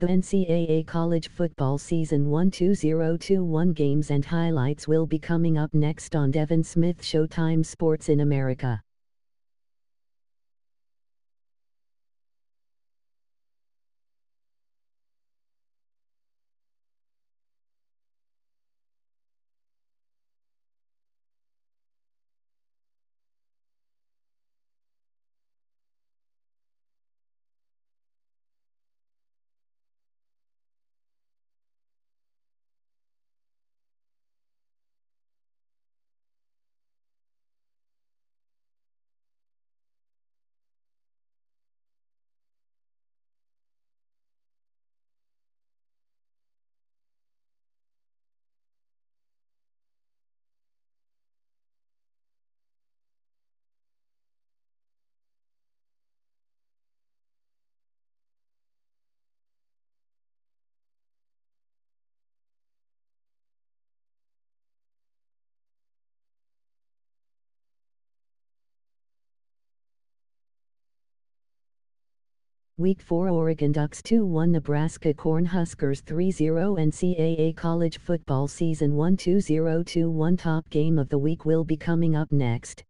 The NCAA College Football Season 1 2021 games and highlights will be coming up next on Devin Smith Showtime Sports in America. Week 4 Oregon Ducks 2-1 Nebraska Cornhuskers 3-0 NCAA College Football Season 1 2021 Top Game of the Week will be coming up next.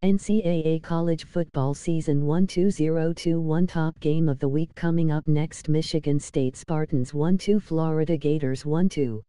NCAA College Football Season 1 2021 Top Game of the Week coming up next. Michigan State Spartans 1-2 Florida Gators 1-2.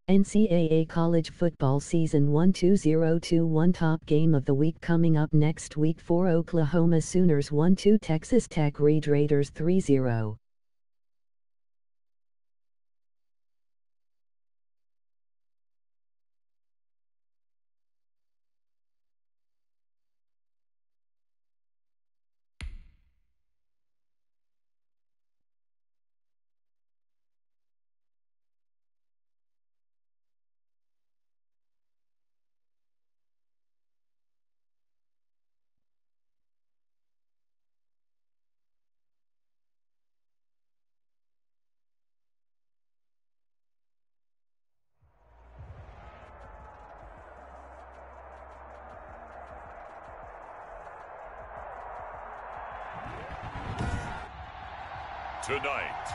NCAA College Football Season 1 2021 Top Game of the Week coming up next. Week 4 Oklahoma Sooners 1-2 Texas Tech Raiders 3-0. Tonight,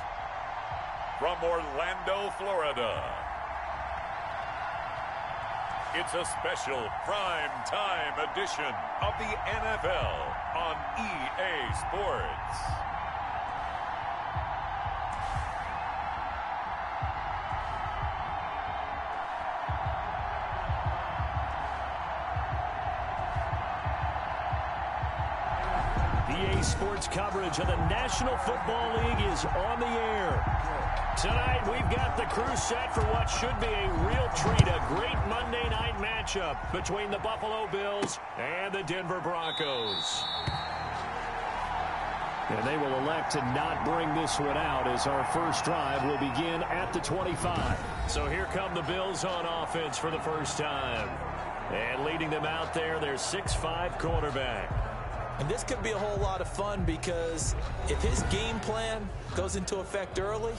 from Orlando, Florida, it's a special prime-time edition of the NFL on EA Sports. EA Sports coverage of the National Football League is on the air. Tonight, we've got the crew set for what should be a real treat, a great Monday night matchup between the Buffalo Bills and the Denver Broncos. And they will elect to not bring this one out as our first drive will begin at the 25. So here come the Bills on offense for the first time. And leading them out there, their 6'5" quarterback. And this could be a whole lot of fun because if his game plan goes into effect early,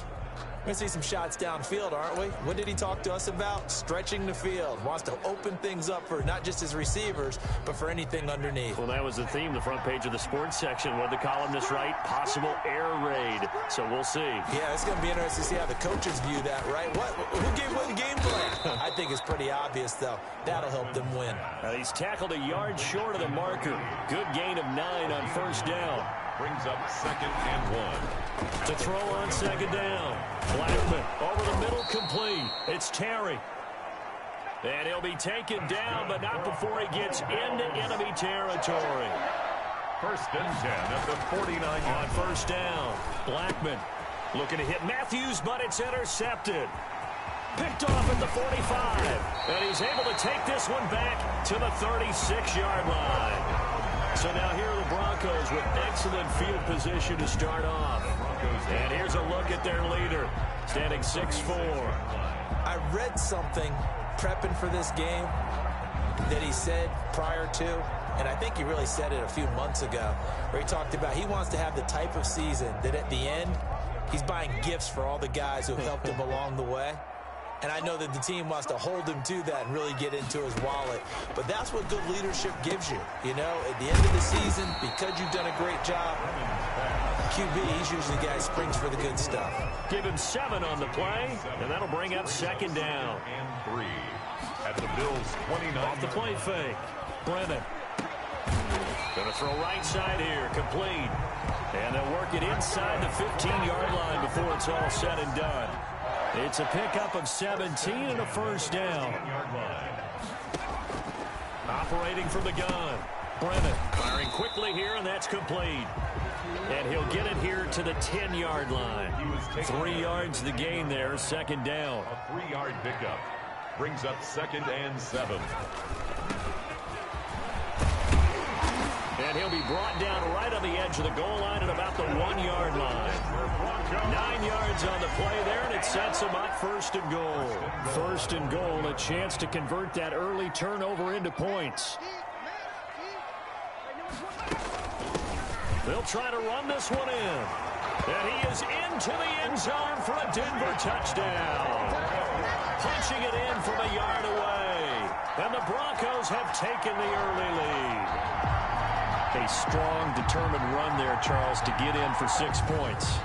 we're going to see some shots downfield, aren't we? What did he talk to us about? Stretching the field. Wants to open things up for not just his receivers, but for anything underneath. Well, that was the theme, the front page of the sports section. What did the columnist write? Possible air raid. So we'll see. Yeah, it's going to be interesting to see how the coaches view that, right? Who gave what game plan? I think it's pretty obvious, though. That'll help them win. He's tackled a yard short of the marker. Good gain of 9 on first down. Brings up 2nd and 1. To throw on second down. Blackman over the middle, complete. It's Terry. And he'll be taken down, but not before he gets into enemy territory. 1st and 10 at the 49. On first down, Blackman looking to hit Matthews, but it's intercepted. Picked off at the 45. And he's able to take this one back to the 36-yard line. So now here are the Broncos with excellent field position to start off. And here's a look at their leader, standing 6'4". I read something prepping for this game that he said prior to, and I think he really said it a few months ago, where he talked about he wants to have the type of season that at the end, he's buying gifts for all the guys who have helped him along the way. And I know that the team wants to hold him to that and really get into his wallet. But that's what good leadership gives you. You know, at the end of the season, because you've done a great job, QB, he's usually the guy who springs for the good stuff. Give him 7 on the play, and that'll bring up second down. And 3 at the Bills' 29. Off the play fake. Brennan. Going to throw right side here, complete. And they'll work it inside the 15-yard line before it's all said and done. It's a pickup of 17 and a first down. Operating from the gun. Brennan firing quickly here, and that's complete. And he'll get it here to the 10-yard line. 3 yards the gain there, second down. A 3-yard pickup brings up 2nd and 7. And he'll be brought down right on the edge of the goal line at about the 1-yard line. 9 yards on the play there, and it sets him up 1st and goal. 1st and goal, a chance to convert that early turnover into points. They'll try to run this one in. And he is into the end zone for a Denver touchdown. Punching it in from a yard away. And the Broncos have taken the early lead. A strong, determined run there, Charles, to get in for 6 points.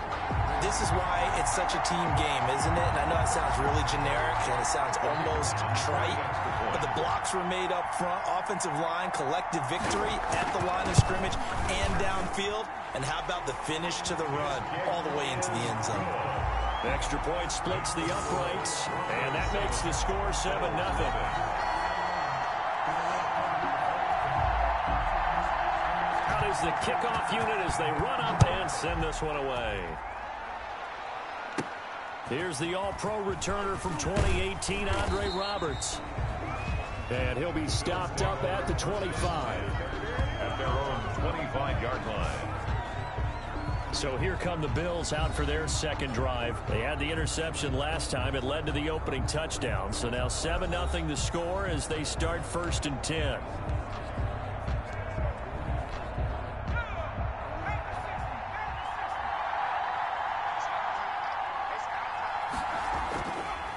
This is why it's such a team game, isn't it? And I know it sounds really generic and it sounds almost trite, but the blocks were made up front. Offensive line, collective victory at the line of scrimmage and downfield. And how about the finish to the run all the way into the end zone? The extra point splits the uprights, and that makes the score 7-0. Is the kickoff unit as they run up and send this one away. Here's the all-pro returner from 2018, Andre Roberts. And he'll be stopped up at the 25. At their own 25-yard line. So here come the Bills out for their second drive. They had the interception last time. It led to the opening touchdown. So now 7-0 the score as they start 1st and 10.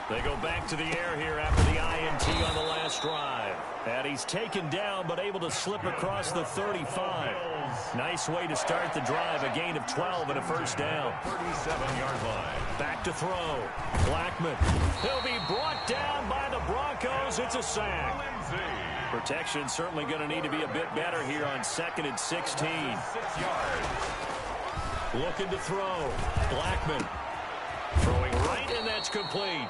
They go back to the air here after the INT on the last drive. And he's taken down but able to slip across the 35. Nice way to start the drive. A gain of 12 and a first down. 37-yard line. Back to throw. Blackman. He'll be brought down by the Broncos. It's a sack. Protection certainly going to need to be a bit better here on 2nd and 16. 6 yards. Looking to throw. Blackman. Throwing right, and that's complete.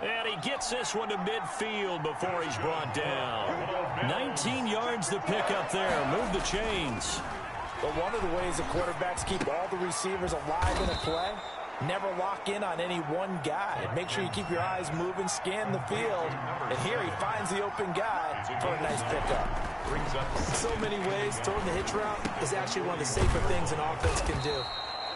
And he gets this one to midfield before he's brought down. 19 yards to pick up there. Move the chains. But one of the ways the quarterbacks keep all the receivers alive in a play, never lock in on any one guy. Make sure you keep your eyes moving, scan the field. And here he finds the open guy for a nice pickup. Brings up In so many ways, throwing the hitch route is actually one of the safer things an offense can do.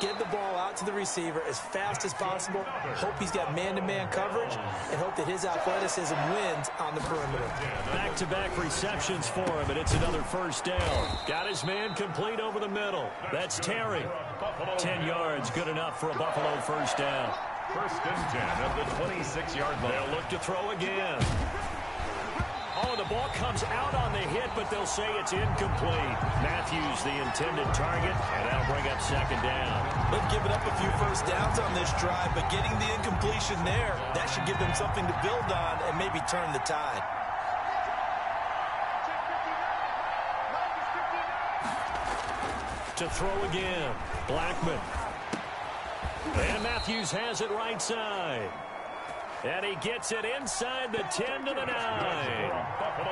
Get the ball out to the receiver as fast as possible, hope he's got man-to-man coverage, and hope that his athleticism wins on the perimeter. Back-to-back receptions for him, and it's another first down. Got his man complete over the middle. That's Terry. 10 yards, good enough for a Buffalo first down. First and 10 at the 26-yard line. They'll look to throw again. Oh, the ball comes out on the hit, but they'll say it's incomplete. Matthews, the intended target, and that'll bring up second down. They've given up a few first downs on this drive, but getting the incompletion there, that should give them something to build on and maybe turn the tide. To throw again, Blackman. And Matthews has it right side. And he gets it inside the 10 to the 9. That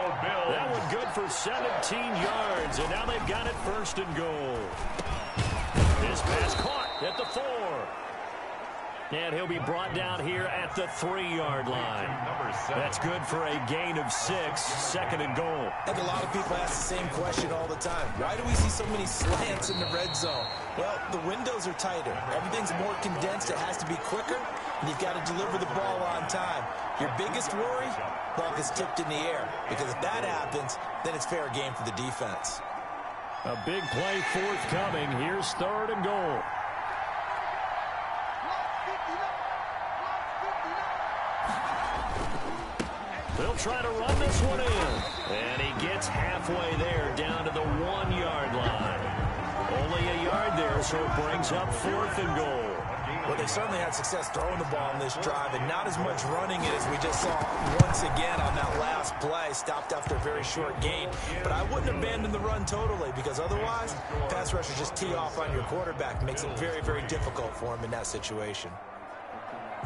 one good for 17 yards, and now they've got it first and goal. This pass caught at the 4. And he'll be brought down here at the 3-yard line. That's good for a gain of 6, second and goal. I think a lot of people ask the same question all the time. Why do we see so many slants in the red zone? Well, the windows are tighter. Everything's more condensed. It has to be quicker, and you've got to deliver the ball on time. Your biggest worry? Ball gets tipped in the air, because if that happens, then it's fair game for the defense. A big play forthcoming. Here's third and goal. They'll try to run this one in. And he gets halfway there down to the 1-yard line. Only a yard there, so it brings up fourth and goal. Well, they certainly had success throwing the ball on this drive, and not as much running it as we just saw once again on that last play. Stopped after a very short gain. But I wouldn't abandon the run totally, because otherwise, pass rushers just tee off on your quarterback. Makes it very, very difficult for him in that situation.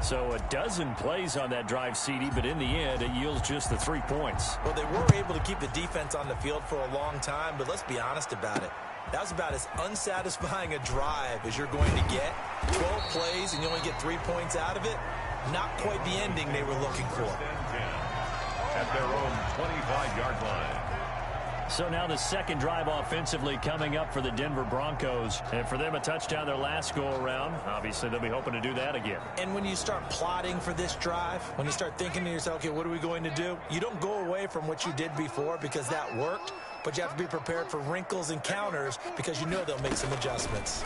So a dozen plays on that drive, CD, but in the end, it yields just the 3 points. Well, they were able to keep the defense on the field for a long time, but let's be honest about it. That was about as unsatisfying a drive as you're going to get. 12 plays and you only get 3 points out of it. Not quite the ending they were looking for. At their own 25-yard line. So now the second drive offensively coming up for the Denver Broncos. And for them, a touchdown their last go-around. Obviously, they'll be hoping to do that again. And when you start plotting for this drive, when you start thinking to yourself, okay, what are we going to do? You don't go away from what you did before because that worked. But you have to be prepared for wrinkles and counters because you know they'll make some adjustments.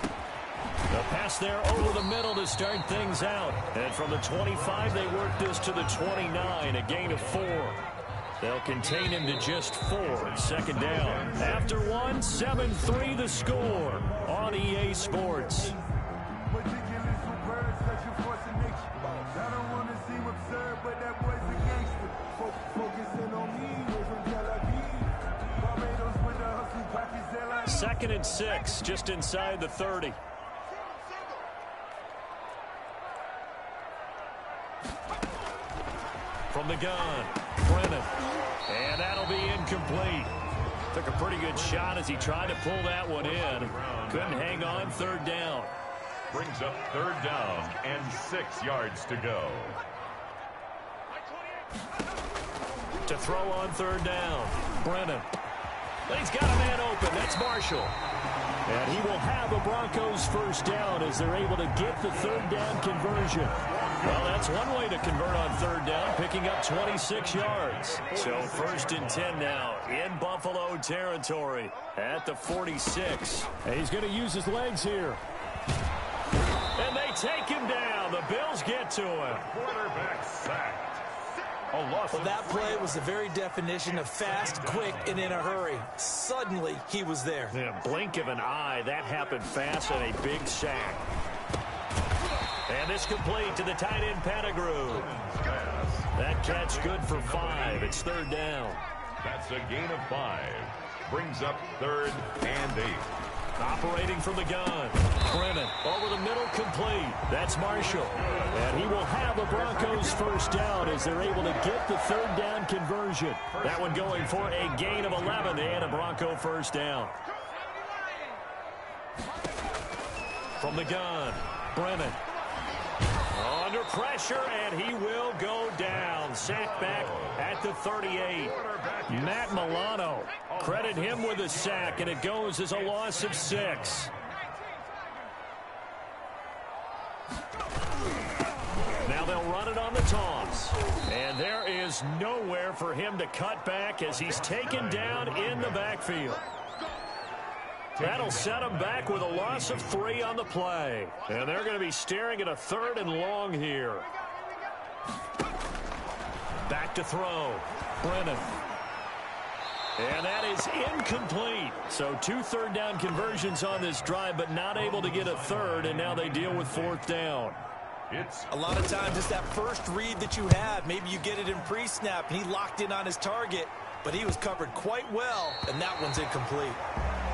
The pass there over the middle to start things out. And from the 25, they work this to the 29, a gain of 4. They'll contain him to just 4. Second down. After 1, 7-3 the score on EA Sports. Second and 6, just inside the 30. From the gun, Brennan. And that'll be incomplete. Took a pretty good shot as he tried to pull that one in. Couldn't hang on, third down. Brings up third down and 6 yards to go. To throw on third down, Brennan. He's got a man open. That's Marshall. And he will have a Broncos first down as they're able to get the third down conversion. Well, that's one way to convert on third down, picking up 26 yards. So first and 10 now in Buffalo territory at the 46. And he's going to use his legs here. And they take him down. The Bills get to him. Quarterback sacked. Well, that play was the very definition of fast, quick, and in a hurry. Suddenly, he was there. Yeah, blink of an eye. That happened fast and a big sack. And this complete to the tight end, Pettigrew. That catch good for 5. It's third down. That's a gain of 5. Brings up third and 8. Operating from the gun. Brennan over the middle, complete. That's Marshall. And he will have a Broncos first down as they're able to get the third down conversion. That one going for a gain of 11 and a Bronco first down. From the gun, Brennan. Under pressure, and he will go down. Sacked back at the 38. Matt Milano, credit him with a sack, and it goes as a loss of 6. Now they'll run it on the toss. And there is nowhere for him to cut back as he's taken down in the backfield. That'll set him back with a loss of 3 on the play. And they're going to be staring at a 3rd and long here. Back to throw. Brennan. And that is incomplete. So 2 third-down conversions on this drive, but not able to get a 3rd, and now they deal with 4th down. A lot of times it's that first read that you have. Maybe you get it in pre-snap, and he locked in on his target, but he was covered quite well, and that one's incomplete.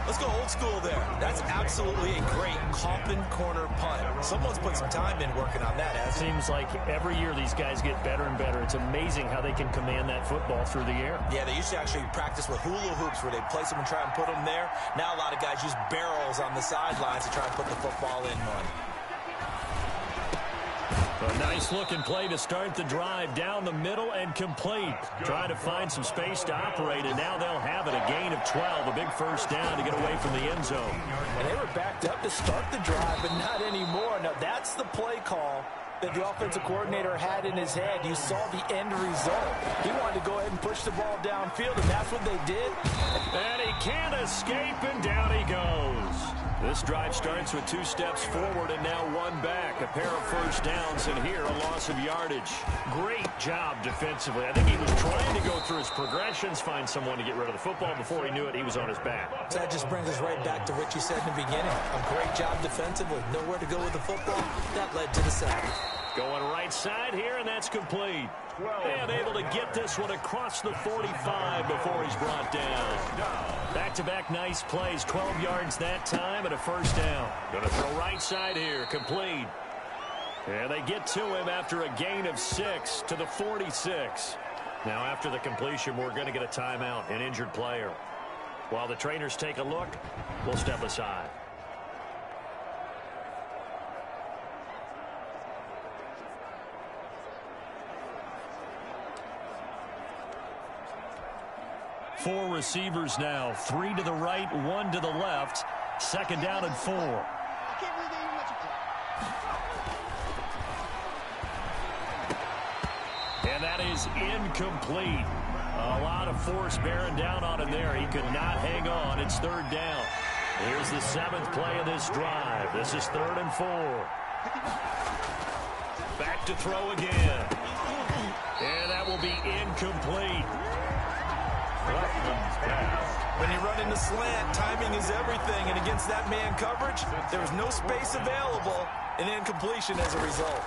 Let's go old school there. That's absolutely a great Coffin corner punt. Someone's put some time in working on that, hasn't it? Seems like every year these guys get better and better. It's amazing how they can command that football through the air. Yeah, they used to actually practice with hula hoops where they place them and try and put them there. Now a lot of guys use barrels on the sidelines to try and put the football in one. A nice-looking play to start the drive down the middle and complete. Trying to find some space to operate, and now they'll have it. A gain of 12, a big first down to get away from the end zone. And they were backed up to start the drive, but not anymore. Now, that's the play call that the offensive coordinator had in his head. You saw the end result. He wanted to go ahead and push the ball downfield, and that's what they did. And he can't escape, and down he goes. This drive starts with 2 steps forward and now 1 back. A pair of first downs, and here a loss of yardage. Great job defensively. I think he was trying to go through his progressions, find someone to get rid of the football. Before he knew it, he was on his back. So that just brings us right back to what you said in the beginning. A great job defensively. Nowhere to go with the football. That led to the sack. Going right side here, and that's complete. And able to get this one across the 45 before he's brought down. Back-to-back nice plays, 12 yards that time and a first down. Going to throw right side here, complete. And they get to him after a gain of 6 to the 46. Now after the completion, we're going to get a timeout, an injured player. While the trainers take a look, we'll step aside. Four receivers now, 3 to the right, 1 to the left. Second down and 4. And that is incomplete. A lot of force bearing down on him there. He could not hang on. It's 3rd down. Here's the 7th play of this drive. This is 3rd and 4. Back to throw again. And that will be incomplete. When you run into slant, timing is everything, and against that man coverage, there was no space available, and incompletion as a result.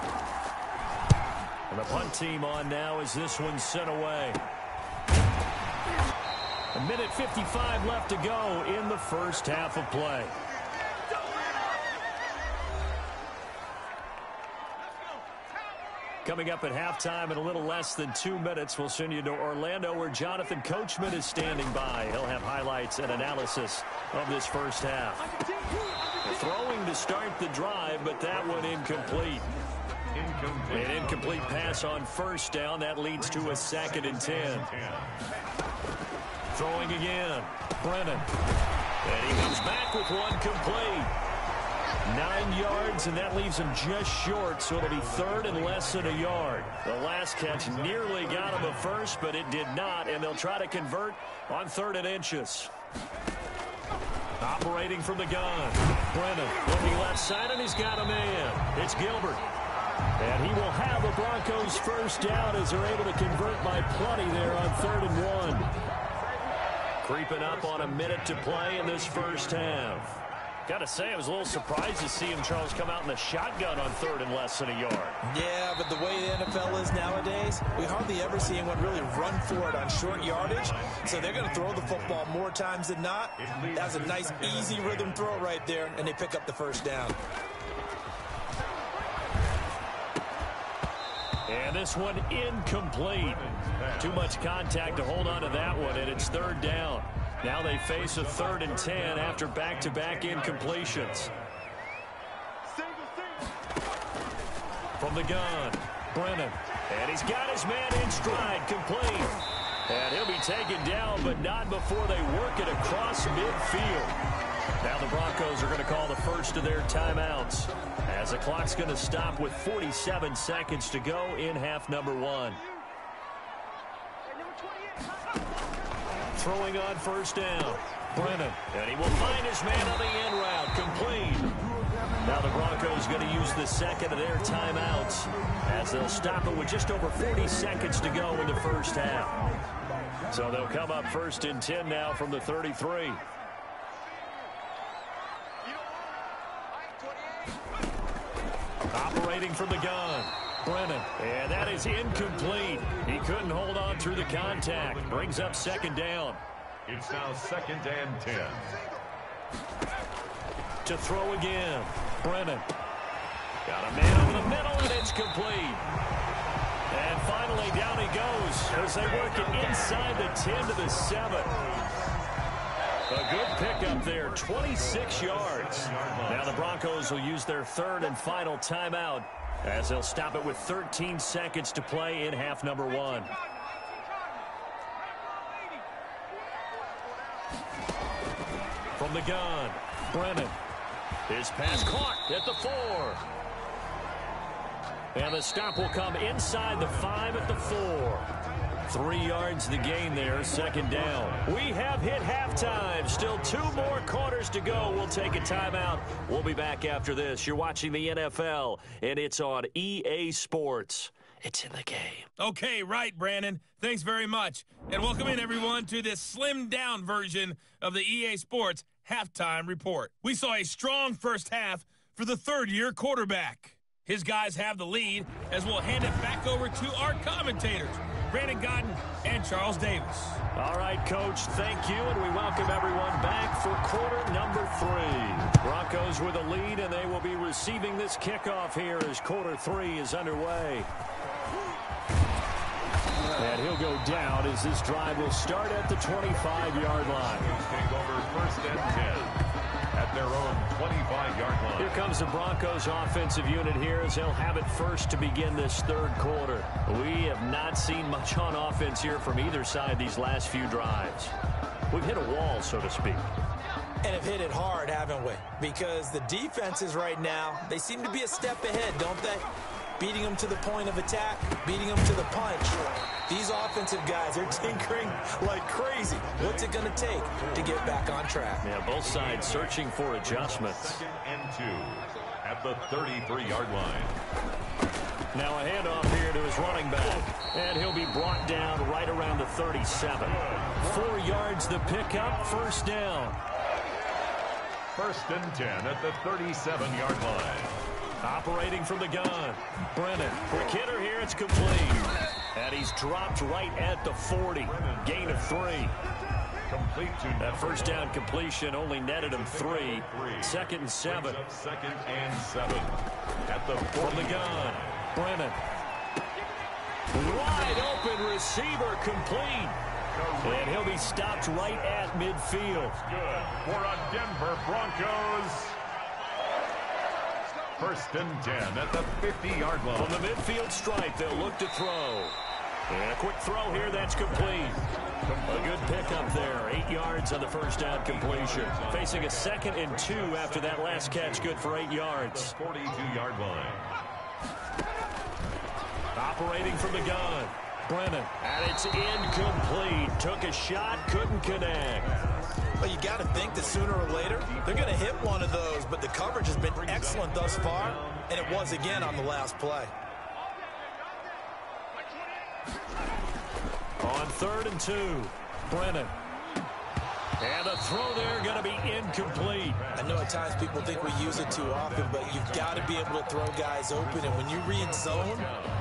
And the punt team on now as this one's sent away. 1:55 left to go in the first half of play. Coming up at halftime in a little less than 2 minutes, we'll send you to Orlando where Jonathan Coachman is standing by. He'll have highlights and analysis of this first half. Throwing to start the drive, but that one incomplete. An incomplete pass on first down. That leads to a 2nd and 10. Throwing again. Brennan. And he comes back with one complete. 9 yards, and that leaves him just short, so it'll be 3rd and less than a yard. The last catch nearly got him a first, but it did not, and they'll try to convert on 3rd and inches. Operating from the gun. Brennan looking left side, and he's got a man. It's Gilbert. And he will have the Broncos first down as they're able to convert by plenty there on 3rd and 1. Creeping up on a minute to play in this first half. Got to say, I was a little surprised to see him, Charles, come out in the shotgun on 3rd and less than a yard. Yeah, but the way the NFL is nowadays, we hardly ever see anyone really run for it on short yardage. So they're going to throw the football more times than not. That's a nice, easy rhythm throw right there, and they pick up the first down. And this one incomplete. Too much contact to hold on to that one, and it's 3rd down. Now they face a 3rd and 10 after back-to-back incompletions. From the gun, Brennan. And he's got his man in stride, complete. And he'll be taken down, but not before they work it across midfield. Now the Broncos are going to call the first of their timeouts, as the clock's going to stop with 47 seconds to go in half number one. Throwing on first down, Brennan. And he will find his man on the end route, complete. Now the Broncos going to use the second of their timeouts, as they'll stop it with just over 40 seconds to go in the first half. So they'll come up first and 10 now from the 33. Operating from the gun, Brennan. And that is incomplete. He couldn't hold on through the contact. Brings up second down. It's now 2nd and 10. To throw again, Brennan. Got a man over the middle, and it's complete. And finally, down he goes as they work it inside the 10 to the 7. A good pickup there, 26 yards. Now the Broncos will use their third and final timeout, as they'll stop it with 13 seconds to play in half number one. From the gun, Brennan. His pass caught at the 4. And the stop will come inside the 5 at the 4. 3 yards the gain there, second down. We have hit halftime. Still 2 more quarters to go. We'll take a timeout. We'll be back after this. You're watching the NFL, and it's on EA Sports. It's in the game. Okay, right, Brandon. Thanks very much. And welcome in, everyone, to this slimmed-down version of the EA Sports Halftime Report. We saw a strong first half for the third-year quarterback. His guys have the lead, as we'll hand it back over to our commentators, Brandon Godden and Charles Davis. All right, Coach, thank you, and we welcome everyone back for quarter number 3. Broncos with a lead, and they will be receiving this kickoff here as quarter 3 is underway. And he'll go down as this drive will start at the 25-yard line. Take over 1st and 10 at their own 25-yard line. Here comes the Broncos offensive unit here as they'll have it first to begin this third quarter. We have not seen much on offense here from either side these last few drives. We've hit a wall, so to speak. And have hit it hard, haven't we? Because the defenses right now, they seem to be a step ahead, don't they? Beating them to the point of attack, beating them to the punch. These offensive guys are tinkering like crazy. What's it going to take to get back on track? Yeah, both sides searching for adjustments. 2nd and 2 at the 33-yard line. Now a handoff here to his running back, and he'll be brought down right around the 37. 4 yards the pickup, first down. 1st and 10 at the 37-yard line. Operating from the gun, Brennan. Quick hitter here, it's complete. And he's dropped right at the 40. Gain of 3. Complete to that first down completion only netted him 3. 2nd and 7. 2nd and 7 at the 40. From the gun, Brennan. Wide open receiver, complete. And he'll be stopped right at midfield. Good for a Denver Broncos. 1st and 10 at the 50-yard line. From the midfield stripe, they'll look to throw. And a quick throw here, that's complete. A good pickup there, 8 yards on the first down completion. Facing a 2nd and 2 after that last catch, good for 8 yards. 42-yard line. Operating from the gun, Brennan. And it's incomplete. Took a shot, couldn't connect. Well, you got to think that sooner or later, they're going to hit one of those, but the coverage has been excellent thus far, and it was again on the last play. On 3rd and 2, Brennan. And the throw there going to be incomplete. I know at times people think we use it too often, but you've got to be able to throw guys open. And when you read zone,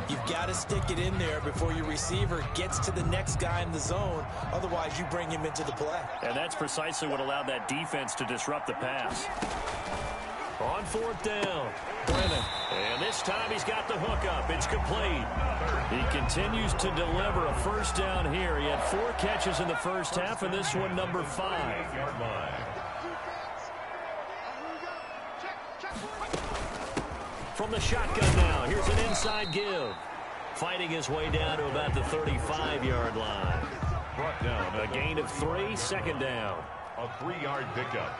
you've got to stick it in there before your receiver gets to the next guy in the zone. Otherwise, you bring him into the play. And that's precisely what allowed that defense to disrupt the pass. On 4th down, Brennan. And this time he's got the hookup. It's complete. He continues to deliver a first down here. He had 4 catches in the first half, and this one number 5. From the shotgun now, here's an inside give. Fighting his way down to about the 35-yard line. Brought down. A gain of 3, second down. A 3-yard pickup.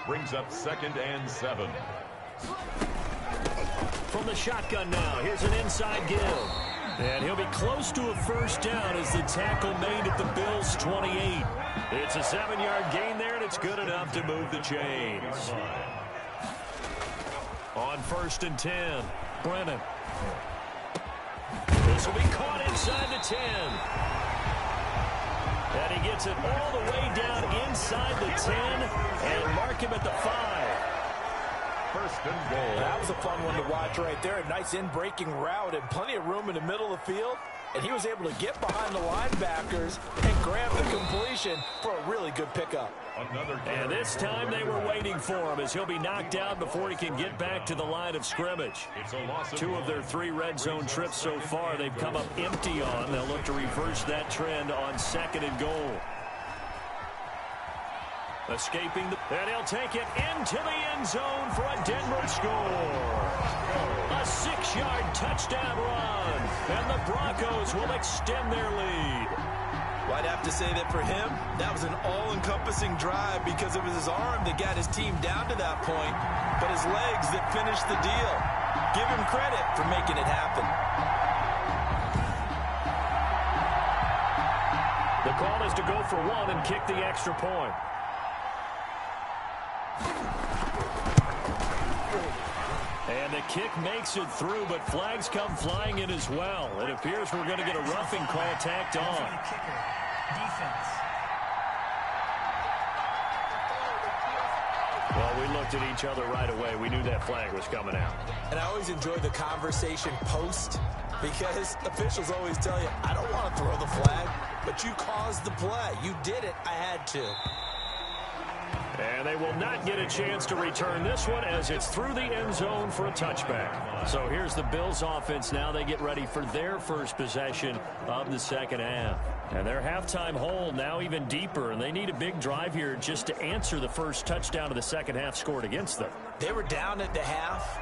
Brings up 2nd and 7. From the shotgun now, here's an inside give. And he'll be close to a first down as the tackle made at the Bills' 28. It's a 7-yard gain there, and it's good enough to move the chains. On 1st and 10, Brennan. This will be caught inside the 10. And he gets it all the way down inside the 10 and mark him at the 5. 1st and goal. That was a fun one to watch right there. A nice in-breaking route and plenty of room in the middle of the field. And he was able to get behind the linebackers and grab the completion for a really good pickup. And this time they were waiting for him as he'll be knocked out before he can get back to the line of scrimmage. 2 of their 3 red zone trips so far they've come up empty on. They'll look to reverse that trend on 2nd and goal. Escaping, and he'll take it into the end zone for a Denver score. A 6-yard touchdown run, and the Broncos will extend their lead. Well, I'd have to say that for him, that was an all-encompassing drive because it was his arm that got his team down to that point, but his legs that finished the deal. Give him credit for making it happen. The call is to go for 1 and kick the extra point. And the kick makes it through, but flags come flying in as well. It appears we're going to get a roughing call tacked on. Well, we looked at each other right away. We knew that flag was coming out. And I always enjoy the conversation post because officials always tell you, I don't want to throw the flag, but you caused the play. You did it. I had to. And they will not get a chance to return this one as it's through the end zone for a touchback. So here's the Bills offense now. They get ready for their first possession of the second half. And their halftime hole now even deeper, and they need a big drive here just to answer the first touchdown of the second half scored against them. They were down at the half.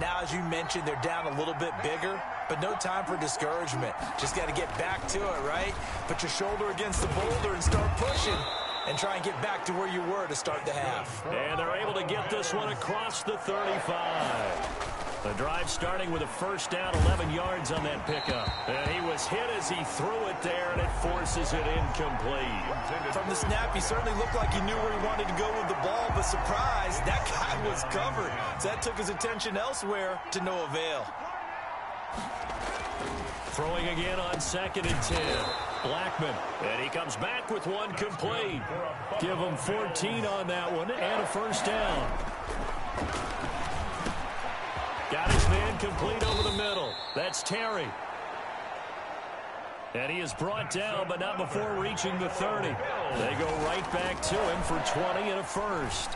Now, as you mentioned, they're down a little bit bigger, but no time for discouragement. Just got to get back to it, right? Put your shoulder against the boulder and start pushing. And try and get back to where you were to start the half. And they're able to get this one across the 35. The drive starting with a first down, 11 yards on that pickup. And he was hit as he threw it there, and it forces it incomplete. From the snap, he certainly looked like he knew where he wanted to go with the ball, but surprise, that guy was covered. So that took his attention elsewhere to no avail. Throwing again on 2nd and 10. Blackman, and he comes back with one complete. Give him 14 on that one and a first down. Got his man complete over the middle. That's Terry. And he is brought down, but not before reaching the 30. They go right back to him for 20 and a first.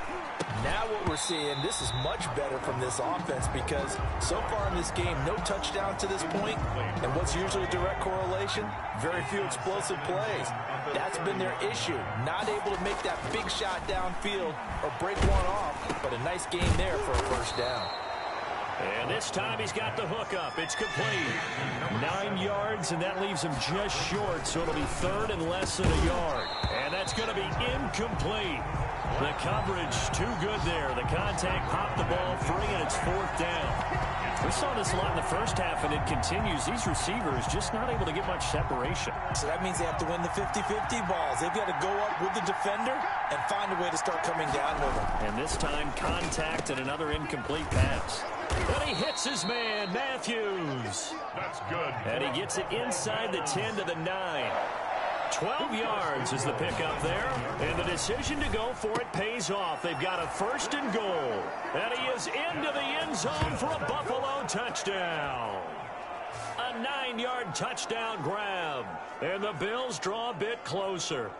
Now what we're seeing, this is much better from this offense because so far in this game, no touchdown to this point. And what's usually a direct correlation? Very few explosive plays. That's been their issue. Not able to make that big shot downfield or break one off, but a nice game there for a first down. And this time he's got the hook up. It's complete. 9 yards, and that leaves him just short, so it'll be 3rd and less than a yard. And that's going to be incomplete. The coverage too good there. The contact popped the ball free, and it's 4th down. We saw this a lot in the first half, and it continues. These receivers just not able to get much separation. So that means they have to win the 50-50 balls. They've got to go up with the defender and find a way to start coming down with them. And this time, contact and another incomplete pass. And he hits his man, Matthews. That's good. And he gets it inside the 10 to the 9. 12 yards is the pickup there. And the decision to go for it pays off. They've got a 1st and goal. And he is into the end zone for a Buffalo touchdown. A 9-yard touchdown grab. And the Bills draw a bit closer.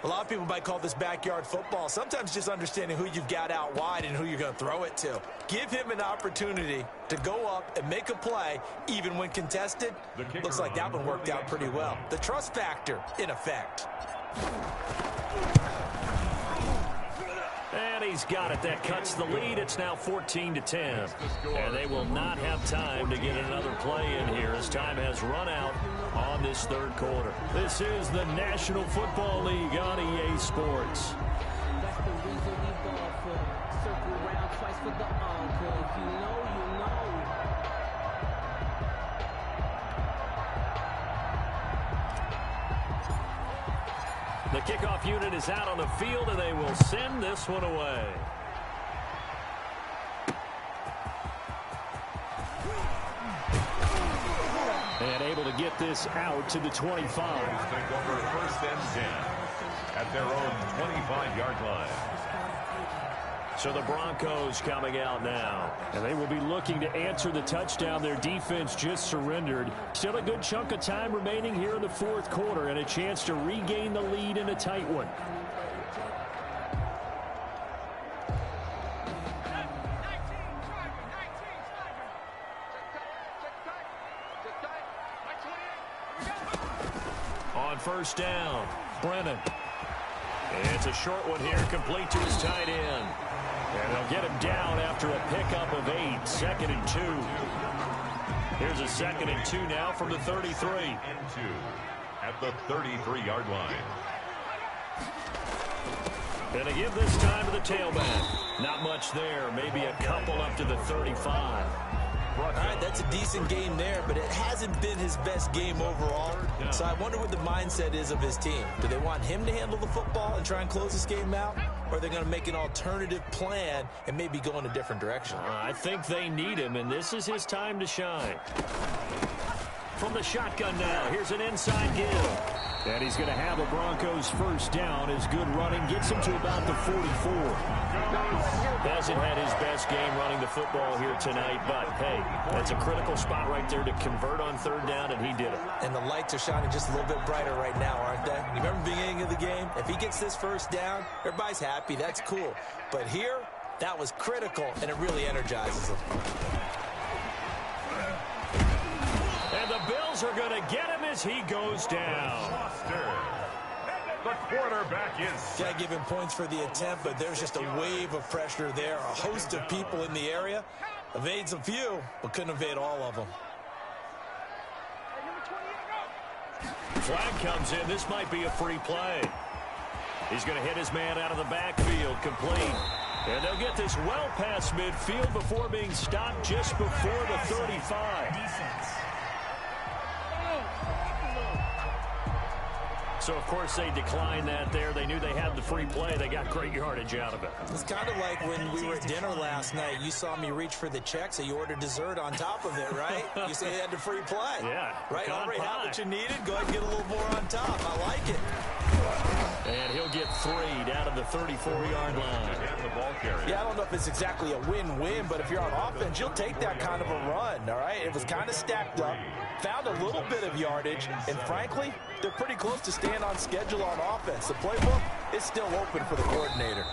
A lot of people might call this backyard football. Sometimes just understanding who you've got out wide and who you're going to throw it to. Give him an opportunity to go up and make a play, even when contested. Looks like that one worked out pretty well. The trust factor in effect. And he's got it. That cuts the lead. It's now 14-10. And they will not have time to get another play in here as time has run out on this third quarter. This is the National Football League on EA Sports. That's the reason we ball for. Circle around twice for the encore. If you know, you know. The kickoff unit is out on the field, and they will send this one away. And able to get this out to the 25. Take over first and 10 at their own 25-yard line. So the Broncos coming out now. And they will be looking to answer the touchdown their defense just surrendered. Still a good chunk of time remaining here in the fourth quarter and a chance to regain the lead in a tight one. On first down, Brennan. It's a short one here, complete to his tight end. And they'll get him down after a pickup of 8, 2nd and 2. Here's a 2nd and 2 now from the 33. And 2 at the 33-yard line. And to give this time to the tailback. Not much there, maybe a couple up to the 35. All right, that's a decent game there, but it hasn't been his best game overall. So I wonder what the mindset is of his team. Do they want him to handle the football and try and close this game out? Or are they going to make an alternative plan and maybe go in a different direction? I think they need him, and this is his time to shine. From the shotgun now, here's an inside give. And he's going to have a Broncos first down. His good running gets him to about the 44. Hasn't had his best game running the football here tonight, but hey, that's a critical spot right there to convert on third down, and he did it. And the lights are shining just a little bit brighter right now, aren't they? You remember the beginning of the game? If he gets this first down, everybody's happy. That's cool. But here, that was critical, and it really energizes them. And the Bills are going to get him as he goes down. The quarterback is... Got to give him points for the attempt, but there's just a wave of pressure there. A host of people in the area. Evades a few, but couldn't evade all of them. Flag comes in. This might be a free play. He's going to hit his man out of the backfield, complete. And they'll get this well past midfield before being stopped just before the 35. So, of course, they declined that there. They knew they had the free play. They got great yardage out of it. It's kind of like when we were at dinner last night. You saw me reach for the check, so you ordered dessert on top of it, right? You said you had the free play. Yeah. Right? Already had what you needed. Go ahead and get a little more on top. I like it. And he'll get 3 down to the 34-yard line. Yeah, I don't know if it's exactly a win-win, but if you're on offense, you'll take that kind of a run, all right? It was kind of stacked up, found a little bit of yardage, and frankly, they're pretty close to staying on schedule on offense. The playbook is still open for the coordinator.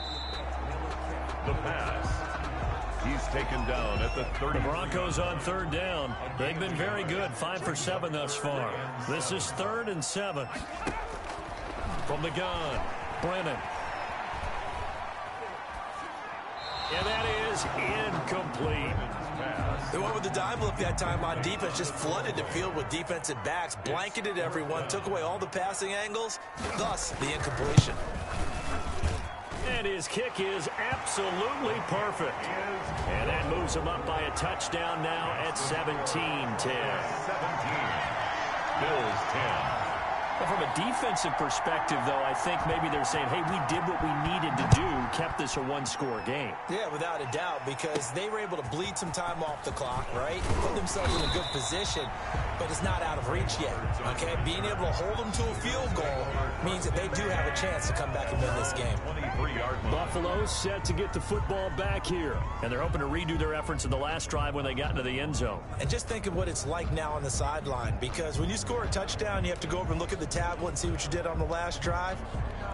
The pass. He's taken down at the 30. The Broncos on third down. They've been very good, 5 for 7 thus far. This is 3rd and 7. From the gun, Brennan. And that is incomplete. They went with the dime look that time on defense, just flooded the field with defensive backs, blanketed everyone, took away all the passing angles, thus the incompletion. And his kick is absolutely perfect. And that moves him up by a touchdown now at 17-10. 17. Bills 10. Well, from a defensive perspective, though, I think maybe they're saying, hey, we did what we needed to do, kept this a one-score game. Yeah, without a doubt, because they were able to bleed some time off the clock, right? Put themselves in a good position, but it's not out of reach yet, okay? Being able to hold them to a field goal means that they do have a chance to come back and win this game. Buffalo set to get the football back here, and they're hoping to redo their efforts in the last drive when they got into the end zone. And just think of what it's like now on the sideline, because when you score a touchdown, you have to go over and look at the tablet and see what you did on the last drive.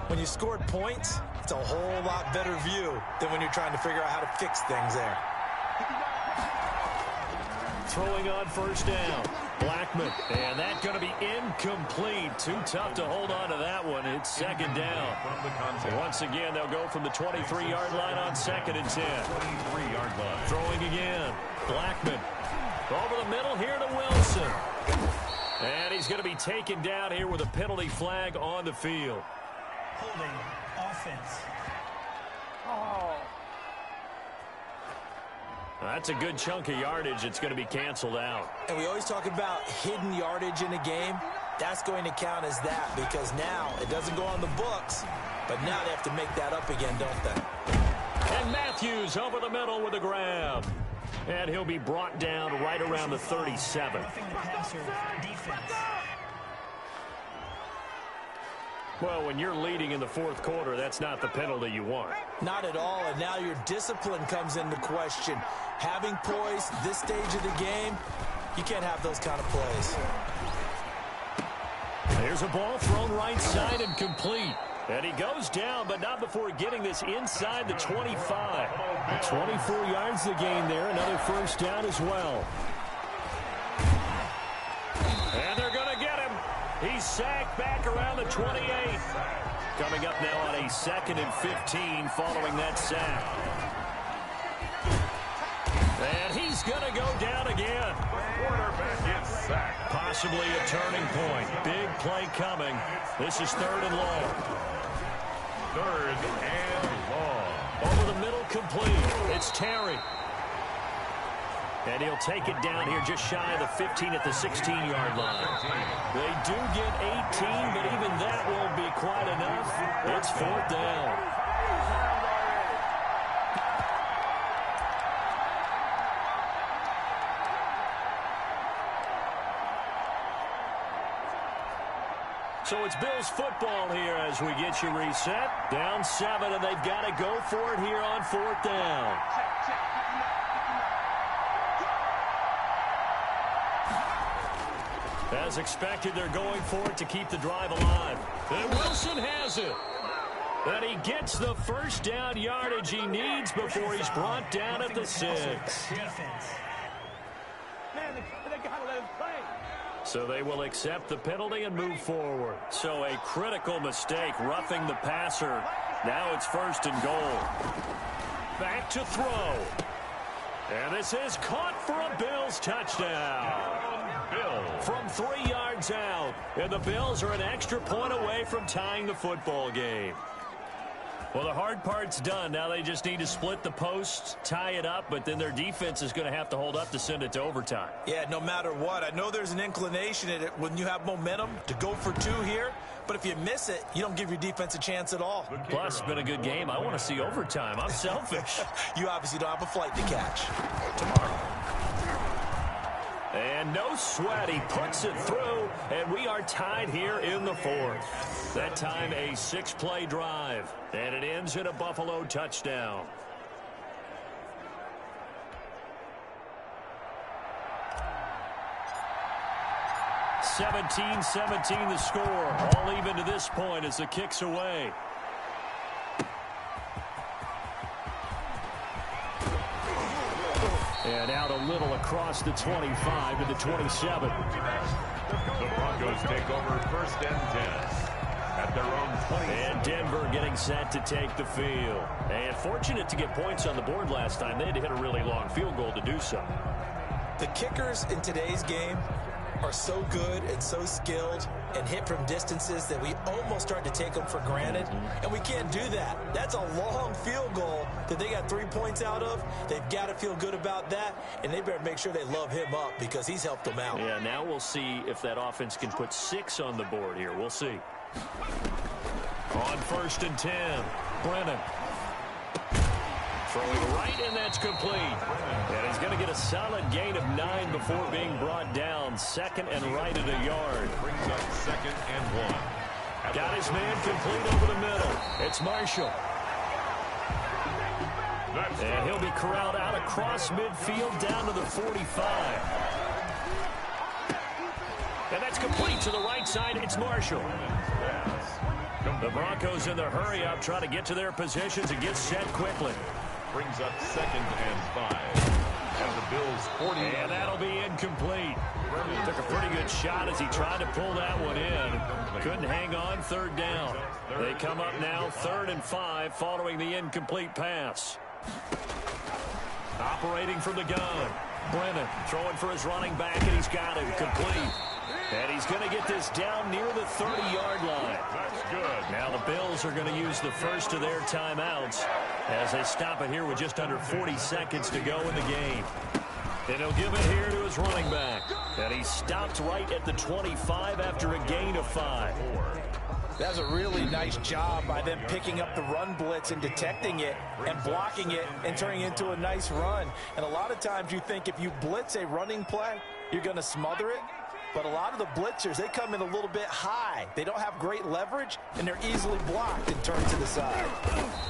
When you scored points, it's a whole lot better view than when you're trying to figure out how to fix things there. throwing on first down. Blackman, and that's going to be incomplete. Too tough to hold on to that one. It's second down. Once again, they'll go from the 23-yard line on 2nd and 10. 23-yard line. Throwing again. Blackman over the middle here to Wilson. And he's going to be taken down here with a penalty flag on the field. Holding offense. That's a good chunk of yardage. It's going to be canceled out. And we always talk about hidden yardage in a game. That's going to count as that because now it doesn't go on the books, but now they have to make that up again, don't they? And Matthews over the middle with a grab. And he'll be brought down right around the 37. Roughing the passer defense. Well, when you're leading in the fourth quarter, that's not the penalty you want. Not at all, and now your discipline comes into question. Having poise this stage of the game, you can't have those kind of plays. There's a ball thrown right side and complete. And he goes down, but not before getting this inside the 25. 24 yards to gain there. Another first down as well. And they're going to get him. He's sacked back around the 28. Coming up now on a 2nd and 15 following that sack. And he's going to go down again. Quarterback gets sacked. Possibly a turning point. Big play coming. This is 3rd and long. 3rd and long. Over the middle, complete. It's Terry. And he'll take it down here just shy of the 15 at the 16-yard line. They do get 18, but even that won't be quite enough. It's 4th down. So it's Bills football here as we get you reset. Down 7, and they've got to go for it here on 4th down. As expected, they're going for it to keep the drive alive. And Wilson has it. And he gets the first down yardage he needs before he's brought down at the 6. Defense. So they will accept the penalty and move forward. So a critical mistake, roughing the passer. Now it's 1st and goal. Back to throw. And this is caught for a Bills touchdown. From 3 yards out. And the Bills are an extra point away from tying the football game. Well, the hard part's done. Now they just need to split the posts, tie it up, but then their defense is going to have to hold up to send it to overtime. Yeah, no matter what. I know there's an inclination in it when you have momentum to go for 2 here, but if you miss it, you don't give your defense a chance at all. Plus, it's been a good game. I want to see overtime. I'm selfish. You obviously don't have a flight to catch. Tomorrow. And no sweat. He puts it through, and we are tied here in the 4th. That time a 6-play drive, and it ends in a Buffalo touchdown. (17-17) the score. All even to this point as the kick's away. And out a little across the 25 to the 27. The Broncos take over 1st and 10 at their own 20. And Denver getting set to take the field. And fortunate to get points on the board last time. They had to hit a really long field goal to do so. The kickers in today's game are so good and so skilled and hit from distances that we almost start to take them for granted. And we can't do that. That's a long field goal that they got 3 points out of. They've got to feel good about that, and they better make sure they love him up because he's helped them out. Yeah, now we'll see if that offense can put 6 on the board here. We'll see. On 1st and 10, Brennan. Throwing right, and that's complete. And he's going to get a solid gain of 9 before being brought down. 2nd and right at a yard. Brings up 2nd and 1. Got his man complete over the middle. It's Marshall. And he'll be corralled out across midfield down to the 45. And that's complete to the right side. It's Marshall. The Broncos in the hurry up, trying to get to their positions and get set quickly. Brings up 2nd and 5. And the Bills 40. And that'll be incomplete. Took a pretty good shot as he tried to pull that one in. Couldn't hang on third down. They come up now 3rd and 5 following the incomplete pass. Operating from the gun. Brennan throwing for his running back, and he's got it complete. And he's going to get this down near the 30-yard line. That's good. Now the Bills are going to use the first of their timeouts as they stop it here with just under 40 seconds to go in the game. And he'll give it here to his running back. And he stopped right at the 25 after a gain of 5. That's a really nice job by them picking up the run blitz and detecting it and blocking it and turning it into a nice run. And a lot of times you think if you blitz a running play, you're going to smother it. But a lot of the blitzers, they come in a little bit high. They don't have great leverage, and they're easily blocked and turned to the side.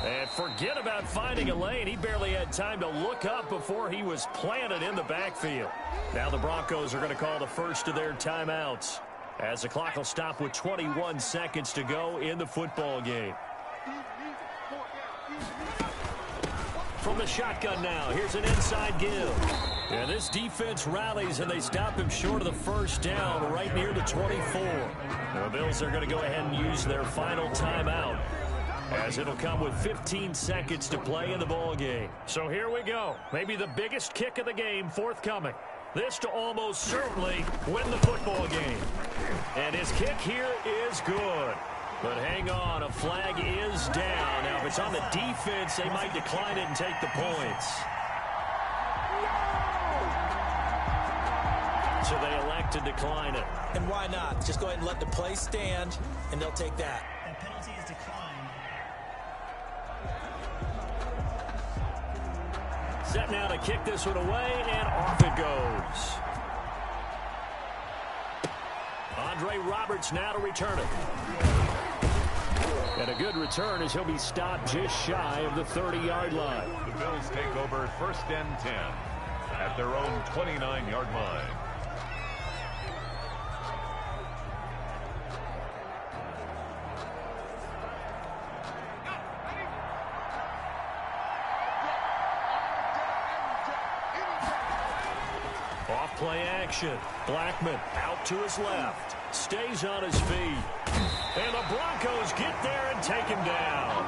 And forget about finding a lane. He barely had time to look up before he was planted in the backfield. Now the Broncos are going to call the first of their timeouts as the clock will stop with 21 seconds to go in the football game. From the shotgun now, here's an inside give. And this defense rallies, and they stop him short of the first down right near the 24. The Bills are going to go ahead and use their final timeout as it'll come with 15 seconds to play in the ball game. So here we go. Maybe the biggest kick of the game forthcoming. This to almost certainly win the football game. And his kick here is good. But hang on, a flag is down. Now, if it's on the defense, they might decline it and take the points. So they elect to decline it. And why not? Just go ahead and let the play stand, and they'll take that. And penalty is declined. Set now to kick this one away, and off it goes. Andre Roberts now to return it. And a good return as he'll be stopped just shy of the 30-yard line. The Bills take over 1st and 10 at their own 29-yard line. Off play action. Blackman out to his left. Stays on his feet. And the Broncos get there and take him down.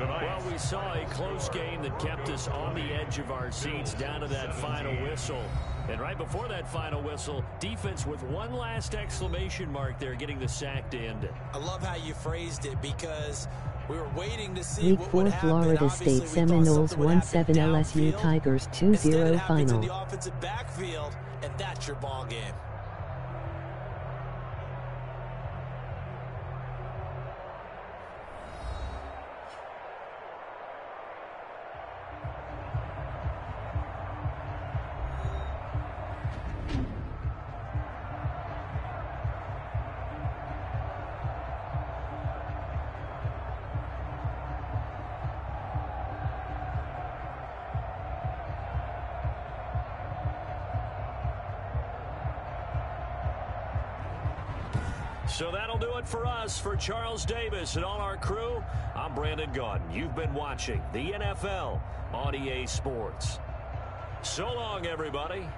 Well, we saw a close game that kept us on the edge of our seats down to that final whistle. And right before that final whistle, defense with one last exclamation mark there, getting the sack to end it. I love how you phrased it because we were waiting to see Week what 4 would happen. Florida Obviously, State Seminoles 1-7 LSU downfield. Tigers Instead, 2-0 it happens in final. the offensive backfield, and that's your ball game. So that'll do it for us. For Charles Davis and all our crew, I'm Brandon Gaudin. You've been watching the NFL on EA Sports. So long, everybody.